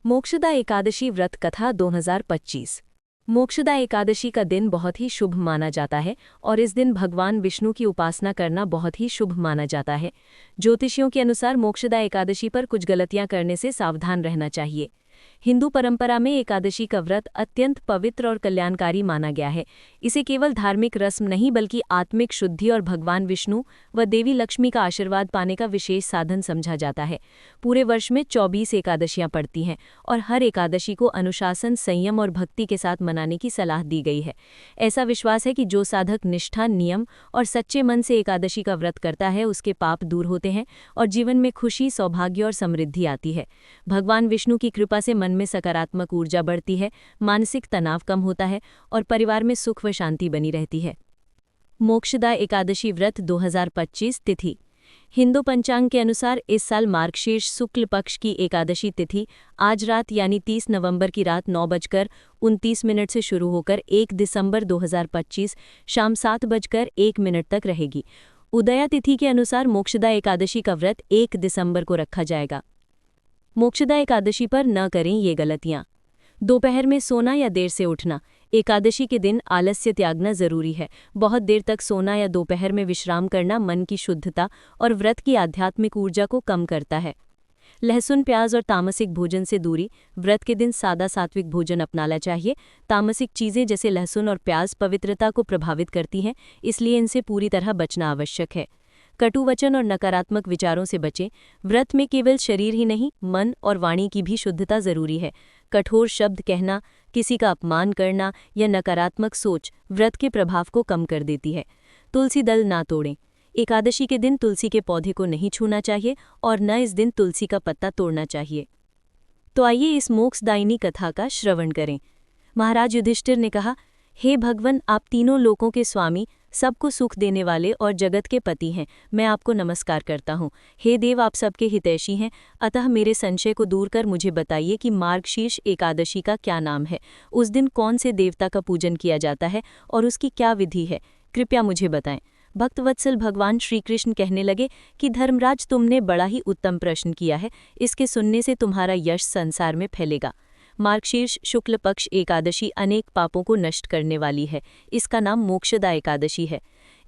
मोक्षदा एकादशी व्रत कथा 2025। मोक्षदा एकादशी का दिन बहुत ही शुभ माना जाता है और इस दिन भगवान विष्णु की उपासना करना बहुत ही शुभ माना जाता है। ज्योतिषियों के अनुसार मोक्षदा एकादशी पर कुछ गलतियां करने से सावधान रहना चाहिए। हिंदू परंपरा में एकादशी का व्रत अत्यंत पवित्र और कल्याणकारी माना गया है। इसे केवल धार्मिक रस्म नहीं बल्कि आत्मिक शुद्धि और भगवान विष्णु व देवी लक्ष्मी का आशीर्वाद पाने का विशेष साधन समझा जाता है। पूरे वर्ष में 24 एकादशियां पड़ती हैं और हर एकादशी को अनुशासन, संयम और भक्ति के साथ मनाने की सलाह दी गई है। ऐसा विश्वास है कि जो साधक निष्ठा, नियम और सच्चे मन से एकादशी का व्रत करता है उसके पाप दूर होते हैं और जीवन में खुशी, सौभाग्य और समृद्धि आती है। भगवान विष्णु की कृपा से मन में सकारात्मक ऊर्जा बढ़ती है, मानसिक तनाव कम होता है और परिवार में सुख व शांति बनी रहती है। मोक्षदा एकादशी व्रत 2025 तिथि। हिंदू पंचांग के अनुसार इस साल मार्गशीर्ष शुक्ल पक्ष की एकादशी तिथि आज रात यानी 30 नवंबर की रात 9:29 से शुरू होकर 1 दिसंबर 2025 शाम 7:01 तक रहेगी। उदया तिथि के अनुसार मोक्षदा एकादशी का व्रत 1 दिसंबर को रखा जाएगा। मोक्षदा एकादशी पर न करें ये गलतियां। दोपहर में सोना या देर से उठना। एकादशी के दिन आलस्य त्यागना जरूरी है। बहुत देर तक सोना या दोपहर में विश्राम करना मन की शुद्धता और व्रत की आध्यात्मिक ऊर्जा को कम करता है। लहसुन, प्याज और तामसिक भोजन से दूरी। व्रत के दिन सादा सात्विक भोजन अपनाना चाहिए। तामसिक चीज़ें जैसे लहसुन और प्याज पवित्रता को प्रभावित करती हैं, इसलिए इनसे पूरी तरह बचना आवश्यक है। कटु वचन और नकारात्मक विचारों से बचें। व्रत में केवल शरीर ही नहीं, मन और वाणी की भी शुद्धता जरूरी है। कठोर शब्द कहना, किसी का अपमान करना या नकारात्मक सोच व्रत के प्रभाव को कम कर देती है। तुलसी दल ना तोड़ें। एकादशी के दिन तुलसी के पौधे को नहीं छूना चाहिए और न इस दिन तुलसी का पत्ता तोड़ना चाहिए। तो आइए इस मोक्षदायिनी कथा का श्रवण करें। महाराज युधिष्ठिर ने कहा, हे भगवन, आप तीनों लोकों के स्वामी, सबको सुख देने वाले और जगत के पति हैं। मैं आपको नमस्कार करता हूँ। हे देव, आप सबके हितैषी हैं, अतः मेरे संशय को दूर कर मुझे बताइए कि मार्गशीर्ष एकादशी का क्या नाम है, उस दिन कौन से देवता का पूजन किया जाता है और उसकी क्या विधि है, कृपया मुझे बताएं। भक्तवत्सल भगवान श्री कृष्ण कहने लगे कि धर्मराज, तुमने बड़ा ही उत्तम प्रश्न किया है। इसके सुनने से तुम्हारा यश संसार में फैलेगा। मार्गशीर्ष शुक्ल पक्ष एकादशी अनेक पापों को नष्ट करने वाली है। इसका नाम मोक्षदा एकादशी है।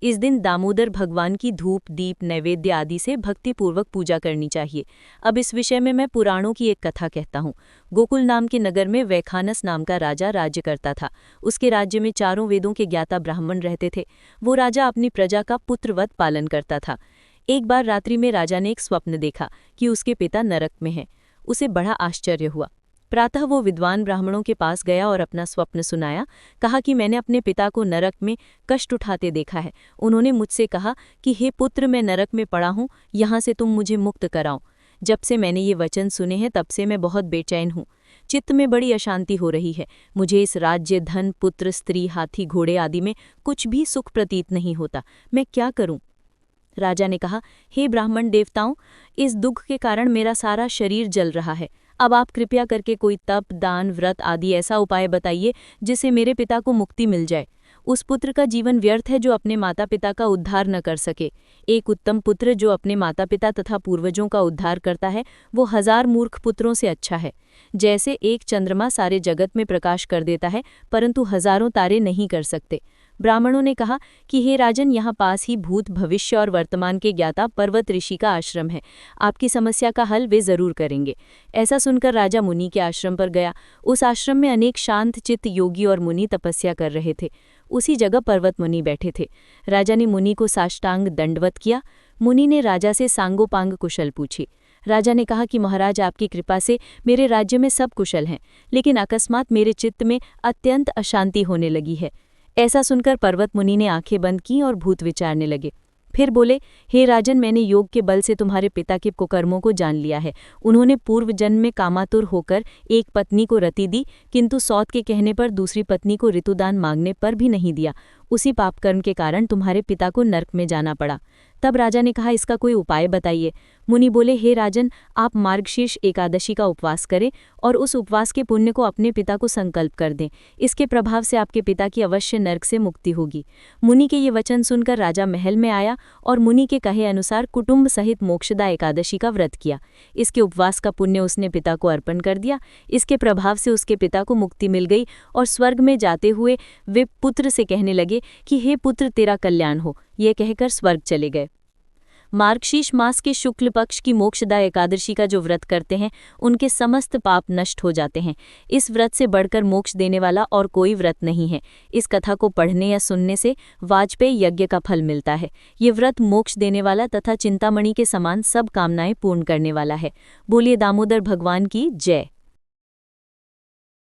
इस दिन दामोदर भगवान की धूप, दीप, नैवेद्य आदि से भक्तिपूर्वक पूजा करनी चाहिए। अब इस विषय में मैं पुराणों की एक कथा कहता हूँ। गोकुल नाम के नगर में वैखानस नाम का राजा राज्य करता था। उसके राज्य में चारों वेदों के ज्ञाता ब्राह्मण रहते थे। वो राजा अपनी प्रजा का पुत्रवत पालन करता था। एक बार रात्रि में राजा ने एक स्वप्न देखा कि उसके पिता नरक में हैं। उसे बड़ा आश्चर्य हुआ। प्रातः वो विद्वान ब्राह्मणों के पास गया और अपना स्वप्न सुनाया। कहा कि मैंने अपने पिता को नरक में कष्ट उठाते देखा है। उन्होंने मुझसे कहा कि हे पुत्र, मैं नरक में पड़ा हूँ, यहाँ से तुम मुझे मुक्त कराओ। जब से मैंने ये वचन सुने हैं तब से मैं बहुत बेचैन हूँ। चित्त में बड़ी अशांति हो रही है। मुझे इस राज्य, धन, पुत्र, स्त्री, हाथी, घोड़े आदि में कुछ भी सुख प्रतीत नहीं होता। मैं क्या करूँ? राजा ने कहा, हे ब्राह्मण देवताओं, इस दुख के कारण मेरा सारा शरीर जल रहा है। अब आप कृपया करके कोई तप, दान, व्रत आदि ऐसा उपाय बताइए जिससे मेरे पिता को मुक्ति मिल जाए। उस पुत्र का जीवन व्यर्थ है जो अपने माता पिता का उद्धार न कर सके। एक उत्तम पुत्र जो अपने माता पिता तथा पूर्वजों का उद्धार करता है वो 1000 मूर्ख पुत्रों से अच्छा है। जैसे एक चंद्रमा सारे जगत में प्रकाश कर देता है परंतु हजारों तारे नहीं कर सकते। ब्राह्मणों ने कहा कि हे राजन, यहाँ पास ही भूत, भविष्य और वर्तमान के ज्ञाता पर्वत ऋषि का आश्रम है। आपकी समस्या का हल वे जरूर करेंगे। ऐसा सुनकर राजा मुनि के आश्रम पर गया। उस आश्रम में अनेक शांत चित्त योगी और मुनि तपस्या कर रहे थे। उसी जगह पर्वत मुनि बैठे थे। राजा ने मुनि को साष्टांग दंडवत किया। मुनि ने राजा से सांगोपांग कुशल पूछी। राजा ने कहा कि महाराज, आपकी कृपा से मेरे राज्य में सब कुशल हैं, लेकिन अकस्मात मेरे चित्त में अत्यंत अशांति होने लगी है। ऐसा सुनकर पर्वत मुनि ने आंखें बंद की और भूत विचारने लगे। फिर बोले, हे राजन, मैंने योग के बल से तुम्हारे पिता के कुकर्मों को जान लिया है। उन्होंने पूर्व जन्म में कामातुर होकर एक पत्नी को रति दी, किंतु सौत के कहने पर दूसरी पत्नी को ऋतुदान मांगने पर भी नहीं दिया। उसी पापकर्म के कारण तुम्हारे पिता को नरक में जाना पड़ा। तब राजा ने कहा, इसका कोई उपाय बताइए। मुनि बोले, हे राजन, आप मार्गशीर्ष एकादशी का उपवास करें और उस उपवास के पुण्य को अपने पिता को संकल्प कर दें। इसके प्रभाव से आपके पिता की अवश्य नरक से मुक्ति होगी। मुनि के ये वचन सुनकर राजा महल में आया और मुनि के कहे अनुसार कुटुंब सहित मोक्षदा एकादशी का व्रत किया। इसके उपवास का पुण्य उसने पिता को अर्पण कर दिया। इसके प्रभाव से उसके पिता को मुक्ति मिल गई और स्वर्ग में जाते हुए वे पुत्र से कहने लगे कि हे पुत्र, तेरा कल्याण हो। ये कहकर स्वर्ग चले गए। मार्गशीर्ष मास के शुक्ल पक्ष की मोक्षदा एकादशी का जो व्रत करते हैं उनके समस्त पाप नष्ट हो जाते हैं। इस व्रत से बढ़कर मोक्ष देने वाला और कोई व्रत नहीं है। इस कथा को पढ़ने या सुनने से वाजपेयी यज्ञ का फल मिलता है। ये व्रत मोक्ष देने वाला तथा चिंतामणि के समान सब कामनाएं पूर्ण करने वाला है। बोलिए दामोदर भगवान की जय।